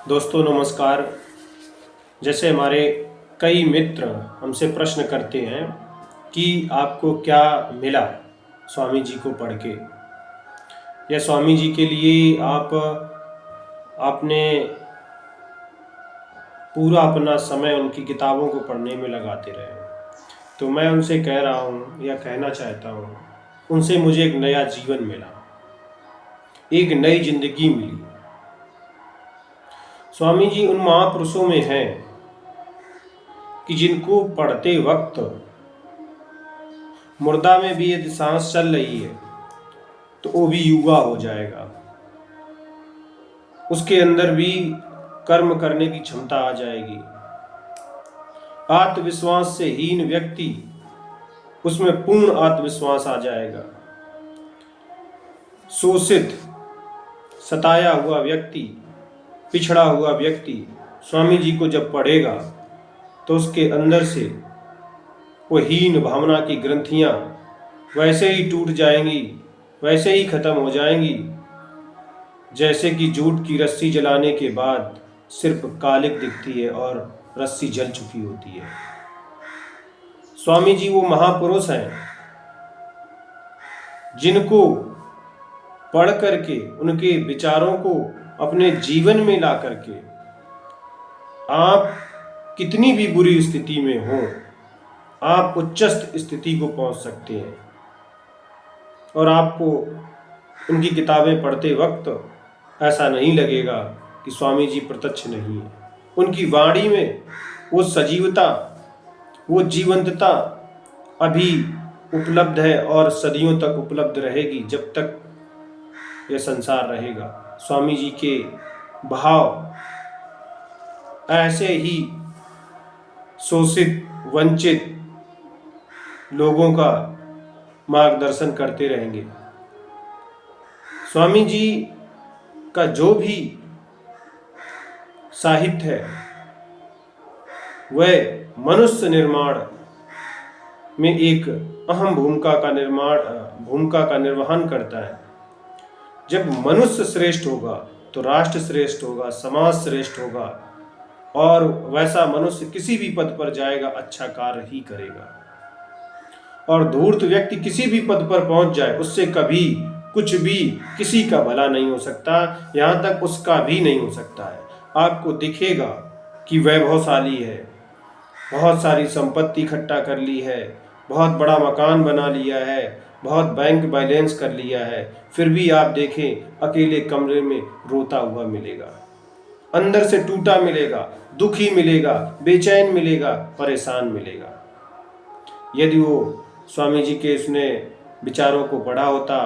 दोस्तों नमस्कार। जैसे हमारे कई मित्र हमसे प्रश्न करते हैं कि आपको क्या मिला स्वामी जी को पढ़ के, या स्वामी जी के लिए आपने पूरा अपना समय उनकी किताबों को पढ़ने में लगाते रहे। तो मैं उनसे कह रहा हूँ या कहना चाहता हूँ, उनसे मुझे एक नया जीवन मिला, एक नई जिंदगी मिली। स्वामी जी उन महापुरुषों में हैं कि जिनको पढ़ते वक्त मुर्दा में भी यदि सांस चल रही है तो वो भी युवा हो जाएगा, उसके अंदर भी कर्म करने की क्षमता आ जाएगी। आत्मविश्वास से हीन व्यक्ति उसमें पूर्ण आत्मविश्वास आ जाएगा। शोषित सताया हुआ व्यक्ति, पिछड़ा हुआ व्यक्ति स्वामी जी को जब पढ़ेगा तो उसके अंदर से वो हीन भावना की ग्रंथियां वैसे ही टूट जाएंगी, वैसे ही खत्म हो जाएंगी जैसे कि जूट की रस्सी जलाने के बाद सिर्फ कालिक दिखती है और रस्सी जल चुकी होती है। स्वामी जी वो महापुरुष हैं जिनको पढ़ करके, उनके विचारों को अपने जीवन में ला करके आप कितनी भी बुरी स्थिति में हो, आप उच्चस्थ स्थिति को पहुंच सकते हैं। और आपको उनकी किताबें पढ़ते वक्त ऐसा नहीं लगेगा कि स्वामी जी प्रत्यक्ष नहीं है। उनकी वाणी में वो सजीवता, वो जीवंतता अभी उपलब्ध है और सदियों तक उपलब्ध रहेगी जब तक यह संसार रहेगा। स्वामी जी के भाव ऐसे ही शोषित वंचित लोगों का मार्गदर्शन करते रहेंगे। स्वामी जी का जो भी साहित्य है वह मनुष्य निर्माण में एक अहम भूमिका का निर्वहन करता है। जब मनुष्य श्रेष्ठ होगा तो राष्ट्र श्रेष्ठ होगा, समाज श्रेष्ठ होगा, और वैसा मनुष्य किसी भी पद पर जाएगा अच्छा कार्य ही करेगा। और धूर्त व्यक्ति किसी भी पद पर पहुंच जाए, उससे कभी कुछ भी किसी का भला नहीं हो सकता, यहाँ तक उसका भी नहीं हो सकता है। आपको दिखेगा कि वैभवशाली है, बहुत सारी संपत्ति इकट्ठा कर ली है, बहुत बड़ा मकान बना लिया है, बहुत बैंक बैलेंस कर लिया है, फिर भी आप देखें अकेले कमरे में रोता हुआ मिलेगा, अंदर से टूटा मिलेगा, दुखी मिलेगा, बेचैन मिलेगा, परेशान मिलेगा। यदि वो स्वामी जी के उसने विचारों को पढ़ा होता,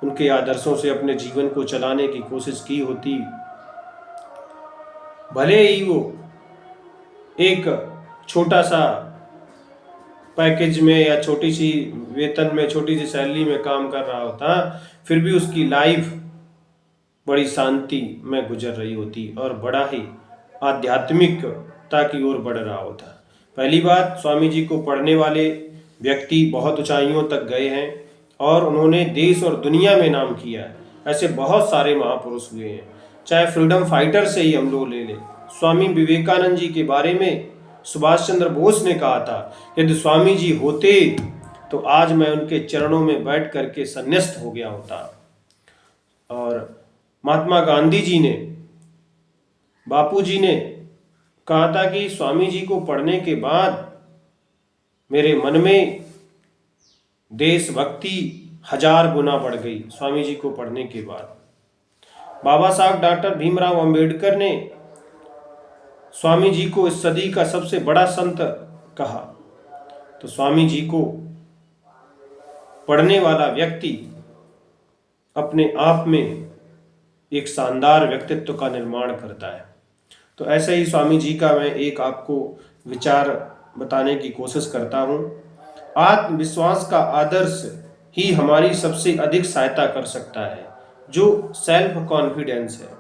उनके आदर्शों से अपने जीवन को चलाने की कोशिश की होती, भले ही वो एक छोटा सा पैकेज में या छोटी सी वेतन में, छोटी सी सैलरी में काम कर रहा होता, फिर भी उसकी लाइफ बड़ी शांति में गुजर रही होती और बड़ा ही आध्यात्मिकता की ओर बढ़ रहा होता। पहली बात, स्वामी जी को पढ़ने वाले व्यक्ति बहुत ऊंचाइयों तक गए हैं और उन्होंने देश और दुनिया में नाम किया है। ऐसे बहुत सारे महापुरुष हुए हैं, चाहे फ्रीडम फाइटर से ही हम लोग ले लें। स्वामी विवेकानंद जी के बारे में सुभाष चंद्र बोस ने कहा था, यदि स्वामी जी होते तो आज मैं उनके चरणों में बैठ करके संन्यस्त हो गया होता। और महात्मा गांधी जी ने, बापू जी ने कहा था कि स्वामी जी को पढ़ने के बाद मेरे मन में देशभक्ति 1000 गुना बढ़ गई। स्वामी जी को पढ़ने के बाद बाबा साहब डॉक्टर भीमराव अंबेडकर ने स्वामी जी को इस सदी का सबसे बड़ा संत कहा। तो स्वामी जी को पढ़ने वाला व्यक्ति अपने आप में एक शानदार व्यक्तित्व का निर्माण करता है। तो ऐसे ही स्वामी जी का मैं एक आपको विचार बताने की कोशिश करता हूँ। आत्मविश्वास का आदर्श ही हमारी सबसे अधिक सहायता कर सकता है, जो सेल्फ कॉन्फिडेंस है।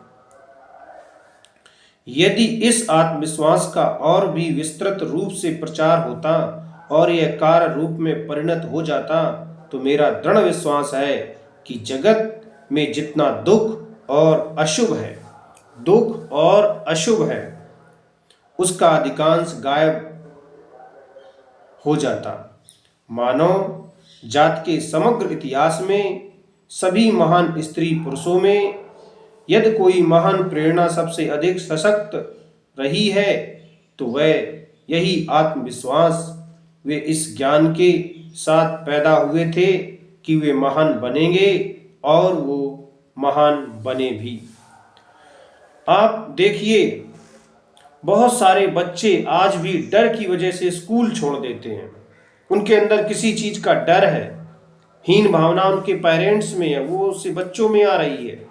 यदि इस आत्मविश्वास का और भी विस्तृत रूप से प्रचार होता और यह कार्य रूप में परिणत हो जाता, तो मेरा दृढ़ विश्वास है कि जगत में जितना दुख और अशुभ है, दुख और अशुभ है उसका अधिकांश गायब हो जाता। मानव जात के समग्र इतिहास में सभी महान स्त्री पुरुषों में यदि कोई महान प्रेरणा सबसे अधिक सशक्त रही है तो वह यही आत्मविश्वास, वे इस ज्ञान के साथ पैदा हुए थे कि वे महान बनेंगे और वो महान बने भी। आप देखिए, बहुत सारे बच्चे आज भी डर की वजह से स्कूल छोड़ देते हैं। उनके अंदर किसी चीज का डर है, हीन भावना उनके पेरेंट्स में है, वो उससे बच्चों में आ रही है।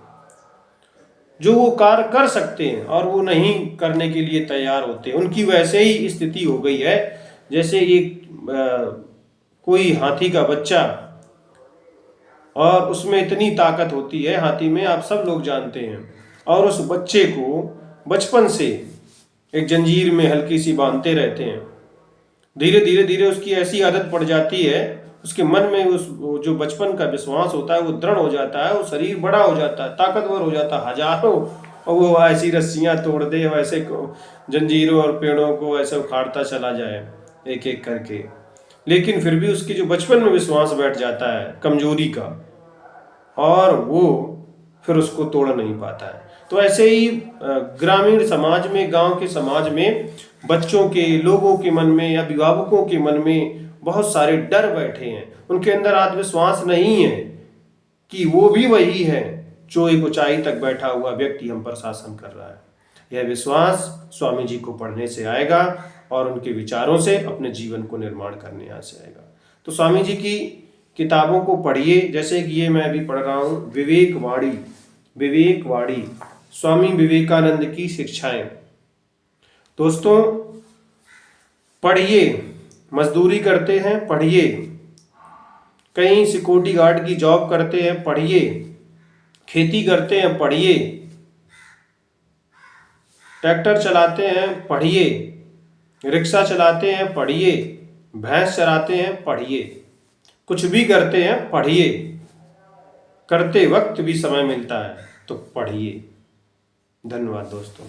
जो वो कार्य कर सकते हैं और वो नहीं करने के लिए तैयार होते हैं। उनकी वैसे ही स्थिति हो गई है जैसे एक कोई हाथी का बच्चा, और उसमें इतनी ताकत होती है हाथी में, आप सब लोग जानते हैं, और उस बच्चे को बचपन से एक जंजीर में हल्की सी बांधते रहते हैं। धीरे धीरे धीरे उसकी ऐसी आदत पड़ जाती है, उसके मन में उस जो बचपन का विश्वास होता है वो दृढ़ हो जाता है, वो शरीर बड़ा हो जाता है, ताकतवर हो जाता है, हजारों, और वो ऐसी रस्सियां तोड़ दे, वैसे जंजीरों और पेड़ों को ऐसे उखाड़ता चला जाए एक एक करके। लेकिन फिर भी उसकी जो बचपन में विश्वास बैठ जाता है कमजोरी का, और वो फिर उसको तोड़ नहीं पाता है। तो ऐसे ही ग्रामीण समाज में, गांव के समाज में बच्चों के, लोगों के मन में या अभिभावकों के मन में बहुत सारे डर बैठे हैं। उनके अंदर आत्मविश्वास नहीं है कि वो भी वही है जो एक ऊंचाई तक बैठा हुआ व्यक्ति हम पर शासन कर रहा है। यह विश्वास स्वामी जी को पढ़ने से आएगा और उनके विचारों से अपने जीवन को निर्माण करने से आएगा। तो स्वामी जी की किताबों को पढ़िए, जैसे कि ये मैं अभी पढ़ रहा हूँ, विवेकवाणी, स्वामी विवेकानंद की शिक्षाएं। दोस्तों पढ़िए, मजदूरी करते हैं पढ़िए, कहीं सिक्योरिटी गार्ड की जॉब करते हैं पढ़िए, खेती करते हैं पढ़िए, ट्रैक्टर चलाते हैं पढ़िए, रिक्शा चलाते हैं पढ़िए, भैंस चराते हैं पढ़िए, कुछ भी करते हैं पढ़िए, करते वक्त भी समय मिलता है तो पढ़िए। धन्यवाद दोस्तों।